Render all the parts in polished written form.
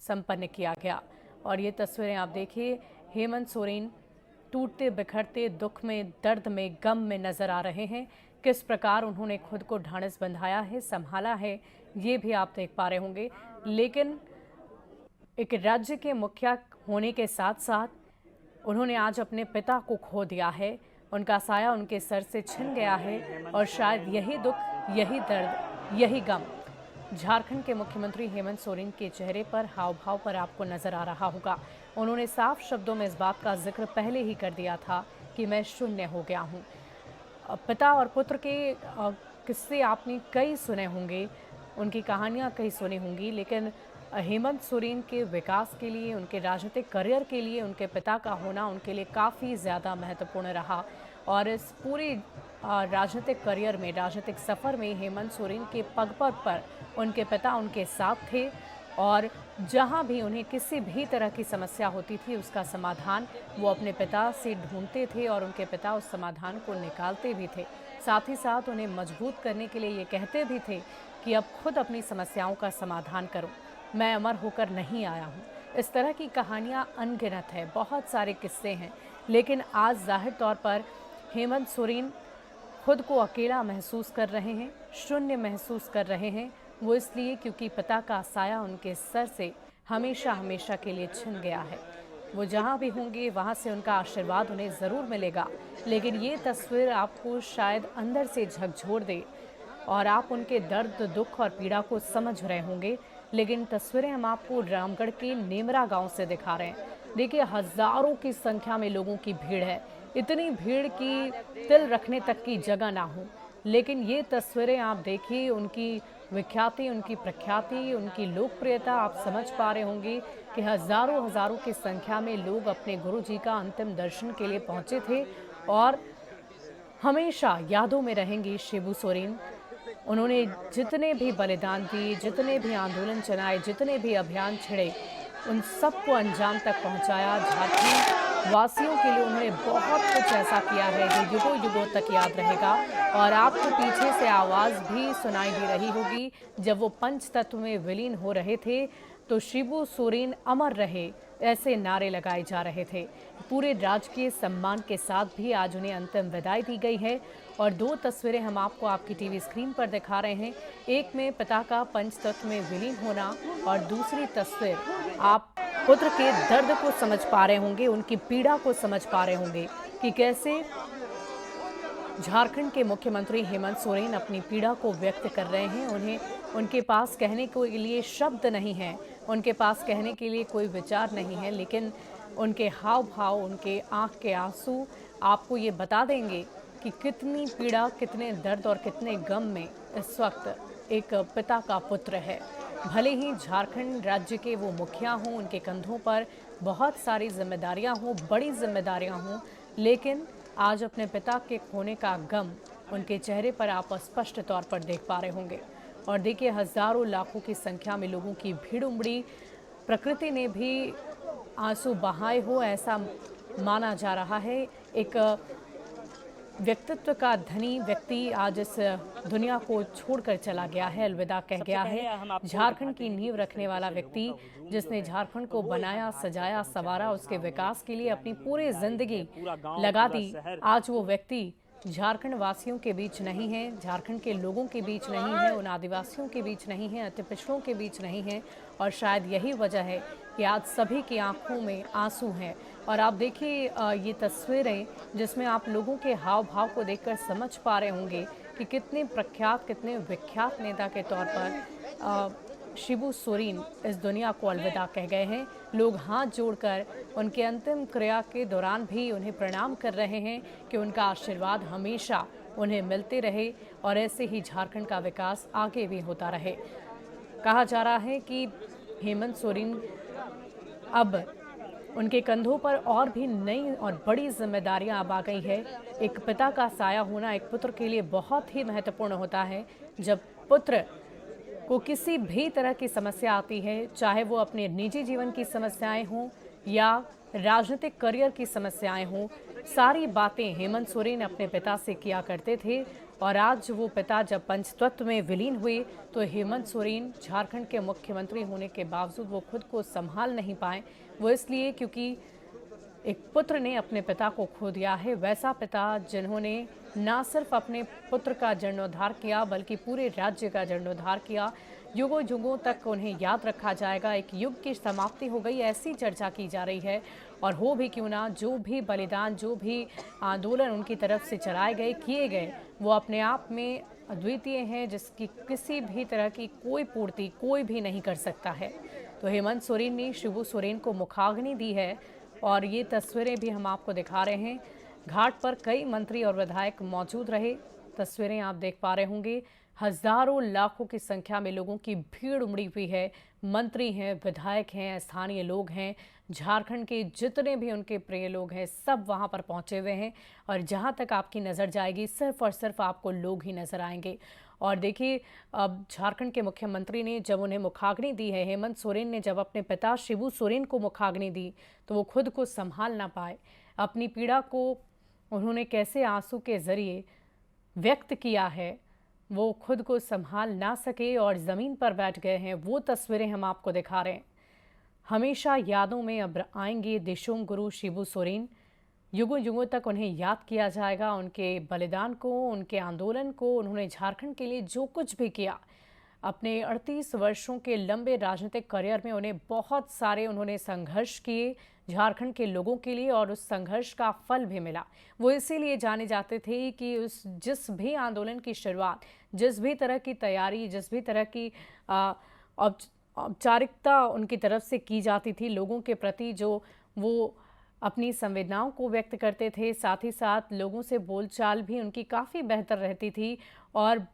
संपन्न किया गया। और ये तस्वीरें आप देखिए, हेमंत सोरेन टूटते बिखरते दुख में, दर्द में, गम में नजर आ रहे हैं। किस प्रकार उन्होंने खुद को ढांढस बंधाया है, संभाला है, ये भी आप देख पा रहे होंगे। लेकिन एक राज्य के मुखिया होने के साथ साथ उन्होंने आज अपने पिता को खो दिया है। उनका साया उनके सर से छिन गया है और शायद यही दुख, यही दर्द, यही गम झारखंड के मुख्यमंत्री हेमंत सोरेन के चेहरे पर, हाव भाव पर आपको नजर आ रहा होगा। उन्होंने साफ शब्दों में इस बात का जिक्र पहले ही कर दिया था कि मैं शून्य हो गया हूं। पिता और पुत्र के किस्से आपने कई सुने होंगे, उनकी कहानियां कई सुनी होंगी, लेकिन हेमंत सोरेन के विकास के लिए, उनके राजनीतिक करियर के लिए उनके पिता का होना उनके लिए काफ़ी ज़्यादा महत्वपूर्ण रहा। और इस पूरे राजनीतिक करियर में, राजनीतिक सफ़र में हेमंत सोरेन के पग पग पर उनके पिता उनके साथ थे और जहां भी उन्हें किसी भी तरह की समस्या होती थी उसका समाधान वो अपने पिता से ढूंढते थे और उनके पिता उस समाधान को निकालते भी थे। साथ ही साथ उन्हें मजबूत करने के लिए ये कहते भी थे कि अब खुद अपनी समस्याओं का समाधान करो, मैं अमर होकर नहीं आया हूँ। इस तरह की कहानियाँ अनगिनत है, बहुत सारे किस्से हैं। लेकिन आज जाहिर तौर पर हेमंत सोरेन खुद को अकेला महसूस कर रहे हैं, शून्य महसूस कर रहे हैं। वो इसलिए क्योंकि पिता का साया उनके सर से हमेशा हमेशा के लिए छिन गया है। वो जहाँ भी होंगे वहाँ से उनका आशीर्वाद उन्हें ज़रूर मिलेगा, लेकिन ये तस्वीर आपको शायद अंदर से झकझोर दे और आप उनके दर्द, दुख और पीड़ा को समझ रहे होंगे। लेकिन तस्वीरें हम आपको रामगढ़ के नेमरा गांव से दिखा रहे हैं। देखिए, हजारों की संख्या में लोगों की भीड़ है, इतनी भीड़ की तिल रखने तक की जगह ना हो। लेकिन ये तस्वीरें आप देखिए, उनकी विख्याति, उनकी प्रख्याति, उनकी लोकप्रियता आप समझ पा रहे होंगे कि हजारों हजारों की संख्या में लोग अपने गुरु जी का अंतिम दर्शन के लिए पहुंचे थे और हमेशा यादों में रहेंगी शिबू सोरेन। उन्होंने जितने भी बलिदान दिए, जितने भी आंदोलन चलाए, जितने भी अभियान छिड़े, उन सबको अंजाम तक पहुंचाया। झारखंड वासियों के लिए उन्होंने बहुत कुछ ऐसा किया है जो युगों युगों तक याद रहेगा। और आपको पीछे से आवाज़ भी सुनाई दे रही होगी, जब वो पंच तत्व में विलीन हो रहे थे तो शिबू सोरेन अमर रहे, ऐसे नारे लगाए जा रहे थे। पूरे राजकीय सम्मान के साथ भी आज उन्हें अंतिम विदाई दी गई है। और दो तस्वीरें हम आपको आपकी टीवी स्क्रीन पर दिखा रहे हैं। एक में पिता का पंच तत्व में विलीन होना और दूसरी तस्वीर आप पुत्र के दर्द को समझ पा रहे होंगे, उनकी पीड़ा को समझ पा रहे होंगे कि कैसे झारखंड के मुख्यमंत्री हेमंत सोरेन अपनी पीड़ा को व्यक्त कर रहे हैं। उन्हें उनके पास कहने के लिए शब्द नहीं हैं, उनके पास कहने के लिए कोई विचार नहीं है, लेकिन उनके हाव भाव, उनके आंख के आंसू आपको ये बता देंगे कि कितनी पीड़ा, कितने दर्द और कितने गम में इस वक्त एक पिता का पुत्र है। भले ही झारखंड राज्य के वो मुखिया हों, उनके कंधों पर बहुत सारी जिम्मेदारियां हों, बड़ी जिम्मेदारियां हों, लेकिन आज अपने पिता के खोने का गम उनके चेहरे पर आप स्पष्ट तौर पर देख पा रहे होंगे। और देखिए, हजारों लाखों की संख्या में लोगों की भीड़ उमड़ी। प्रकृति ने भी आंसू बहाए हो ऐसा माना जा रहा है। एक व्यक्तित्व का धनी व्यक्ति आज इस दुनिया को छोड़कर चला गया है, अलविदा कह गया है। झारखंड की नींव रखने वाला व्यक्ति, जिसने झारखंड को बनाया, सजाया, संवारा, उसके विकास के लिए अपनी पूरी जिंदगी लगा दी, आज वो व्यक्ति झारखंड वासियों के बीच नहीं है, झारखंड के लोगों के बीच नहीं है, उन आदिवासियों के बीच नहीं है, अति पिछड़ों के बीच नहीं है। और शायद यही वजह है कि आज सभी की आंखों में आंसू हैं। और आप देखिए ये तस्वीरें, जिसमें आप लोगों के हाव भाव को देखकर समझ पा रहे होंगे कि कितने प्रख्यात, कितने विख्यात नेता के तौर पर शिबू सोरेन इस दुनिया को अलविदा कह गए हैं। लोग हाथ जोड़कर उनके अंतिम क्रिया के दौरान भी उन्हें प्रणाम कर रहे हैं कि उनका आशीर्वाद हमेशा उन्हें मिलते रहे और ऐसे ही झारखंड का विकास आगे भी होता रहे। कहा जा रहा है कि हेमंत सोरेन अब उनके कंधों पर और भी नई और बड़ी जिम्मेदारियां अब आ गई है। एक पिता का साया होना एक पुत्र के लिए बहुत ही महत्वपूर्ण होता है। जब पुत्र को किसी भी तरह की समस्या आती है, चाहे वो अपने निजी जीवन की समस्याएं हों या राजनीतिक करियर की समस्याएं हों, सारी बातें हेमंत सोरेन अपने पिता से किया करते थे। और आज वो पिता जब पंचतत्व में विलीन हुए तो हेमंत सोरेन झारखंड के मुख्यमंत्री होने के बावजूद वो खुद को संभाल नहीं पाए। वो इसलिए क्योंकि एक पुत्र ने अपने पिता को खो दिया है, वैसा पिता जिन्होंने ना सिर्फ अपने पुत्र का जीर्णोद्धार किया बल्कि पूरे राज्य का जीर्णोद्धार किया। युगों युगों तक उन्हें याद रखा जाएगा। एक युग की समाप्ति हो गई ऐसी चर्चा की जा रही है। और हो भी क्यों ना, जो भी बलिदान, जो भी आंदोलन उनकी तरफ से चलाए गए, किए गए, वो अपने आप में अद्वितीय हैं, जिसकी किसी भी तरह की कोई पूर्ति कोई भी नहीं कर सकता है। तो हेमंत सोरेन ने शिबू सोरेन को मुखाग्नि दी है और ये तस्वीरें भी हम आपको दिखा रहे हैं। घाट पर कई मंत्री और विधायक मौजूद रहे। तस्वीरें आप देख पा रहे होंगे। हजारों लाखों की संख्या में लोगों की भीड़ उमड़ी हुई है। मंत्री हैं, विधायक हैं, स्थानीय लोग हैं, झारखंड के जितने भी उनके प्रिय लोग हैं, सब वहां पर पहुंचे हुए हैं। और जहां तक आपकी नज़र जाएगी सिर्फ और सिर्फ आपको लोग ही नजर आएंगे। और देखिए, अब झारखंड के मुख्यमंत्री ने जब उन्हें मुखाग्नि दी है, हेमंत सोरेन ने जब अपने पिता शिबू सोरेन को मुखाग्नि दी, तो वो खुद को संभाल ना पाए। अपनी पीड़ा को उन्होंने कैसे आंसू के जरिए व्यक्त किया है, वो खुद को संभाल ना सके और ज़मीन पर बैठ गए हैं। वो तस्वीरें हम आपको दिखा रहे हैं। हमेशा यादों में अब आएंगे दिशोंग गुरु शिबू सोरेन। युगों युगों तक उन्हें याद किया जाएगा, उनके बलिदान को, उनके आंदोलन को। उन्होंने झारखंड के लिए जो कुछ भी किया, अपने 38 वर्षों के लंबे राजनीतिक करियर में उन्हें बहुत सारे उन्होंने संघर्ष किए झारखंड के लोगों के लिए, और उस संघर्ष का फल भी मिला। वो इसीलिए जाने जाते थे कि उस जिस भी आंदोलन की शुरुआत, जिस भी तरह की तैयारी, जिस भी तरह की औपचारिकता उनकी तरफ से की जाती थी लोगों के प्रति, जो वो अपनी संवेदनाओं को व्यक्त करते थे, साथ ही साथ लोगों से बोलचाल भी उनकी काफ़ी बेहतर रहती थी। और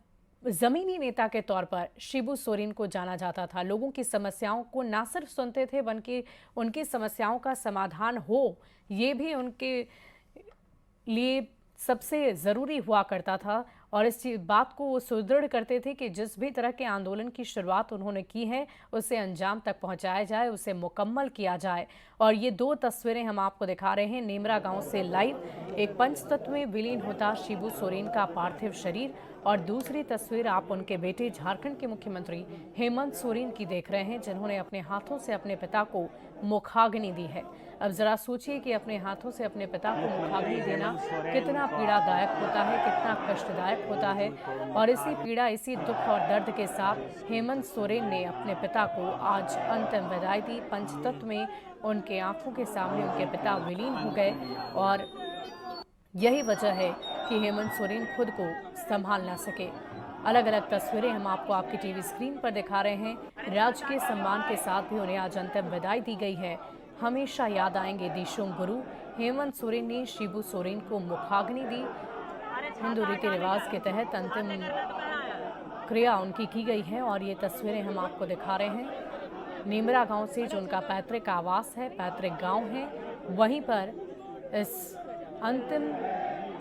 ज़मीनी नेता के तौर पर शिबू सोरेन को जाना जाता था। लोगों की समस्याओं को ना सिर्फ सुनते थे बल्कि उनकी समस्याओं का समाधान हो, ये भी उनके लिए सबसे ज़रूरी हुआ करता था। और इस बात को वो सुदृढ़ करते थे कि जिस भी तरह के आंदोलन की शुरुआत उन्होंने की है, उसे अंजाम तक पहुंचाया जाए, उसे मुकम्मल किया जाए। और ये दो तस्वीरें हम आपको दिखा रहे हैं नेमरा गांव से लाइव। एक पंचतत्व में विलीन होता शिबू सोरेन का पार्थिव शरीर, और दूसरी तस्वीर आप उनके बेटे झारखंड के मुख्यमंत्री हेमंत सोरेन की देख रहे हैं, जिन्होंने अपने हाथों से अपने पिता को मुखाग्नि दी है। अब जरा सोचिए कि अपने हाथों से अपने पिता को मुखाग्नि देना कितना पीड़ादायक होता है, कितना कष्टदायक होता है। और इसी पीड़ा, इसी दुख और दर्द के साथ हेमंत सोरेन ने अपने पिता को आज अंतिम विदाई दी। पंचतत्व में उनके आंखों के सामने उनके पिता विलीन हो गए, और यही वजह है कि हेमंत सोरेन खुद को संभाल ना सके। अलग अलग तस्वीरें हम आपको आपकी टीवी स्क्रीन पर दिखा रहे हैं। राजकीय सम्मान के साथ भी उन्हें आज अंतिम विदाई दी गई है। हमेशा याद आएंगे दिशोंग गुरु। हेमंत सोरेन ने शिबू सोरेन को मुखाग्नि दी। हिंदू रीति रिवाज के तहत अंतिम क्रिया उनकी की गई है, और ये तस्वीरें हम आपको दिखा रहे हैं नेमरा गांव से, जो उनका पैतृक आवास है, पैतृक गांव है। वहीं पर इस अंतिम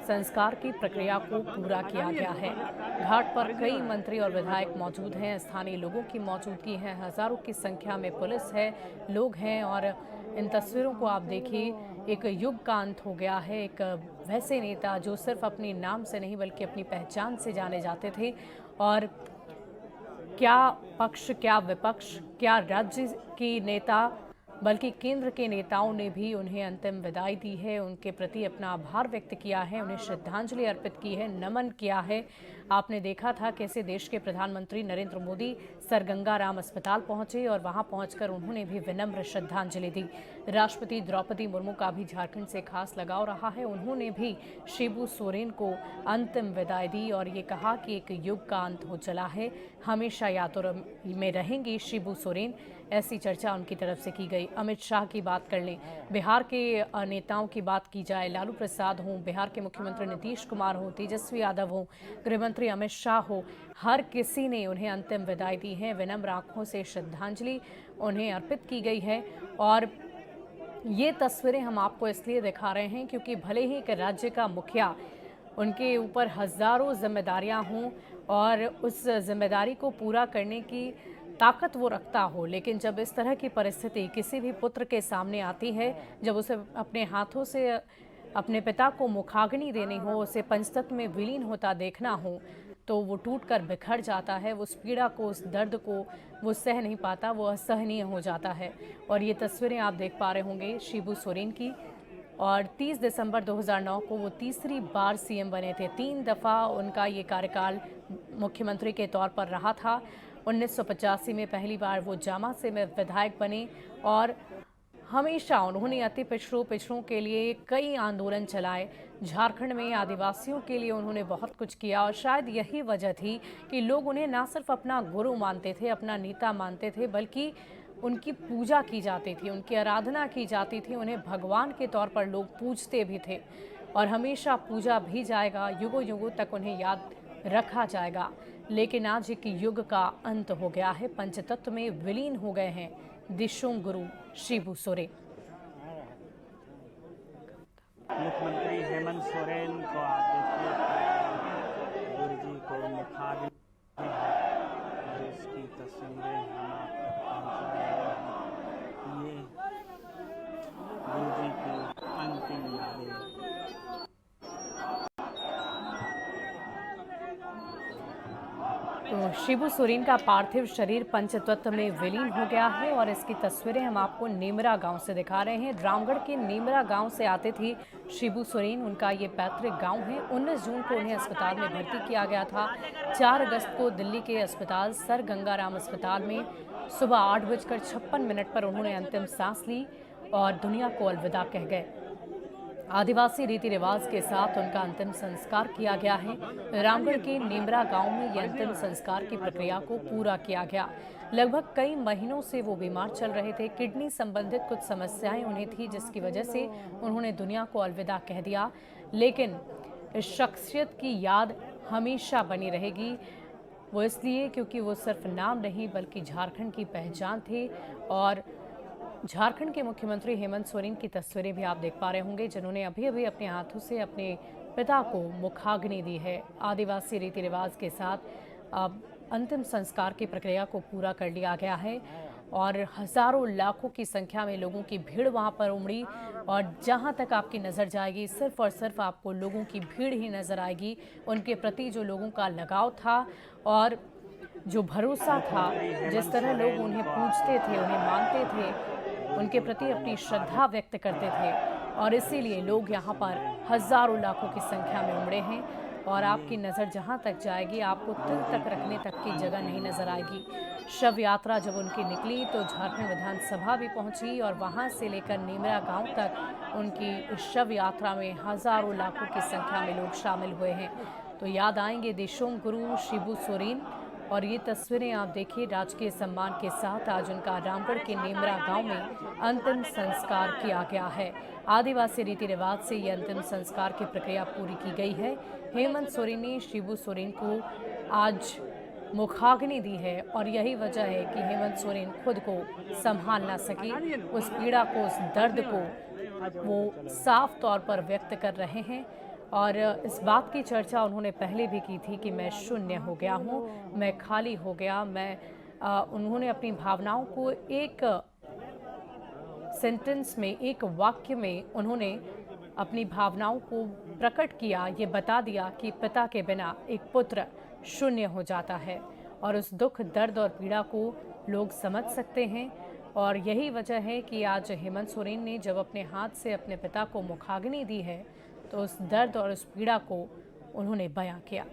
संस्कार की प्रक्रिया को पूरा किया गया है। घाट पर कई मंत्री और विधायक मौजूद हैं, स्थानीय लोगों की मौजूदगी है, हजारों की संख्या में पुलिस है, लोग हैं। और इन तस्वीरों को आप देखिए, एक युग का अंत हो गया है। एक वैसे नेता जो सिर्फ अपने नाम से नहीं बल्कि अपनी पहचान से जाने जाते थे, और क्या पक्ष, क्या विपक्ष, क्या राज्य की नेता, बल्कि केंद्र के नेताओं ने भी उन्हें अंतिम विदाई दी है, उनके प्रति अपना आभार व्यक्त किया है, उन्हें श्रद्धांजलि अर्पित की है, नमन किया है। आपने देखा था कैसे देश के प्रधानमंत्री नरेंद्र मोदी सर गंगा राम अस्पताल पहुंचे और वहां पहुंचकर उन्होंने भी विनम्र श्रद्धांजलि दी। राष्ट्रपति द्रौपदी मुर्मू का भी झारखंड से खास लगाव रहा है, उन्होंने भी शिबू सोरेन को अंतिम विदाई दी और ये कहा कि एक युग का अंत हो चला है, हमेशा यादों में रहेंगी शिबू सोरेन। ऐसी चर्चा उनकी तरफ से की गई। अमित शाह की बात कर लें, बिहार के नेताओं की बात की जाए, लालू प्रसाद हों, बिहार के मुख्यमंत्री नीतीश कुमार हों, तेजस्वी यादव हों, गृहमंत्री अमित शाह हो, हर किसी ने उन्हें अंतिम विदाई दी है। विनम्र आंखों से श्रद्धांजलि उन्हें अर्पित की गई है। और ये तस्वीरें हम आपको इसलिए दिखा रहे हैं क्योंकि भले ही एक राज्य का मुखिया, उनके ऊपर हजारों जिम्मेदारियां हों और उस जिम्मेदारी को पूरा करने की ताकत वो रखता हो, लेकिन जब इस तरह की परिस्थिति किसी भी पुत्र के सामने आती है, जब उसे अपने हाथों से अपने पिता को मुखाग्नि देनी हो, उसे पंचतत्व में विलीन होता देखना हो, तो वो टूटकर बिखर जाता है। उस पीड़ा को, उस दर्द को वो सह नहीं पाता, वो असहनीय हो जाता है। और ये तस्वीरें आप देख पा रहे होंगे शिबू सोरेन की। और 30 दिसंबर 2009 को वो तीसरी बार सीएम बने थे। 3 दफ़ा उनका ये कार्यकाल मुख्यमंत्री के तौर पर रहा था। 1985 में पहली बार वो जामा से में विधायक बने और हमेशा उन्होंने अति पिछड़ों के लिए कई आंदोलन चलाए। झारखंड में आदिवासियों के लिए उन्होंने बहुत कुछ किया और शायद यही वजह थी कि लोग उन्हें ना सिर्फ अपना गुरु मानते थे, अपना नेता मानते थे, बल्कि उनकी पूजा की जाती थी, उनकी आराधना की जाती थी। उन्हें भगवान के तौर पर लोग पूजते भी थे और हमेशा पूजा भी जाएगा, युगों युगों तक उन्हें याद रखा जाएगा। लेकिन आज एक युग का अंत हो गया है। पंचतत्व में विलीन हो गए हैं दिशों गुरु शिबू सोरेन। मुख्यमंत्री हेमंत सोरेन को आप देखिए, गुरु जी को मुखाग्नि और इसकी तस्वीरें हम आपको पहुंचा रहे हैं। ये गुरु जी की अंतिम यादें। तो शिबू सोरेन का पार्थिव शरीर पंचतत्व में विलीन हो गया है और इसकी तस्वीरें हम आपको नेमरा गांव से दिखा रहे हैं। रामगढ़ के नेमरा गांव से आते थे शिबू सोरेन। उनका ये पैतृक गांव है। 19 जून को उन्हें अस्पताल में भर्ती किया गया था। 4 अगस्त को दिल्ली के अस्पताल सर गंगाराम अस्पताल में सुबह 8:56 पर उन्होंने अंतिम सांस ली और दुनिया को अलविदा कह गए। आदिवासी रीति रिवाज के साथ उनका अंतिम संस्कार किया गया है। रामगढ़ के नेमरा गांव में यह अंतिम संस्कार की प्रक्रिया को पूरा किया गया। लगभग कई महीनों से वो बीमार चल रहे थे। किडनी संबंधित कुछ समस्याएं उन्हें थी, जिसकी वजह से उन्होंने दुनिया को अलविदा कह दिया। लेकिन इस शख्सियत की याद हमेशा बनी रहेगी। वो इसलिए क्योंकि वो सिर्फ नाम नहीं बल्कि झारखंड की पहचान थे। और झारखंड के मुख्यमंत्री हेमंत सोरेन की तस्वीरें भी आप देख पा रहे होंगे, जिन्होंने अभी अभी अपने हाथों से अपने पिता को मुखाग्नि दी है। आदिवासी रीति रिवाज के साथ अब अंतिम संस्कार की प्रक्रिया को पूरा कर लिया गया है और हजारों लाखों की संख्या में लोगों की भीड़ वहां पर उमड़ी। और जहां तक आपकी नज़र जाएगी, सिर्फ और सिर्फ आपको लोगों की भीड़ ही नज़र आएगी। उनके प्रति जो लोगों का लगाव था और जो भरोसा था, जिस तरह लोग उन्हें पूजते थे, उन्हें मानते थे, उनके प्रति अपनी श्रद्धा व्यक्त करते थे और इसीलिए लोग यहाँ पर हजारों लाखों की संख्या में उमड़े हैं। और आपकी नज़र जहाँ तक जाएगी, आपको तिल तक रखने तक की जगह नहीं नजर आएगी। शव यात्रा जब उनकी निकली तो झारखंड विधानसभा भी पहुंची और वहां से लेकर नेमरा गांव तक उनकी शव यात्रा में हजारों लाखों की संख्या में लोग शामिल हुए हैं। तो याद आएंगे दिशों गुरु शिबू सोरेन। और ये तस्वीरें आप देखिए, राजकीय सम्मान के साथ आज उनका रामगढ़ के नेमरा गांव में अंतिम संस्कार किया गया है। आदिवासी रीति रिवाज से ये अंतिम संस्कार की प्रक्रिया पूरी की गई है। हेमंत सोरेन ने शिबू सोरेन को आज मुखाग्नि दी है और यही वजह है कि हेमंत सोरेन खुद को संभाल ना सके। उस पीड़ा को, उस दर्द को वो साफ तौर पर व्यक्त कर रहे हैं। और इस बात की चर्चा उन्होंने पहले भी की थी कि मैं शून्य हो गया हूँ, मैं खाली हो गया। उन्होंने अपनी भावनाओं को एक सेंटेंस में, एक वाक्य में उन्होंने अपनी भावनाओं को प्रकट किया। ये बता दिया कि पिता के बिना एक पुत्र शून्य हो जाता है और उस दुख, दर्द और पीड़ा को लोग समझ सकते हैं। और यही वजह है कि आज हेमंत सोरेन ने जब अपने हाथ से अपने पिता को मुखाग्नि दी है तो उस दर्द और उस पीड़ा को उन्होंने बयां किया।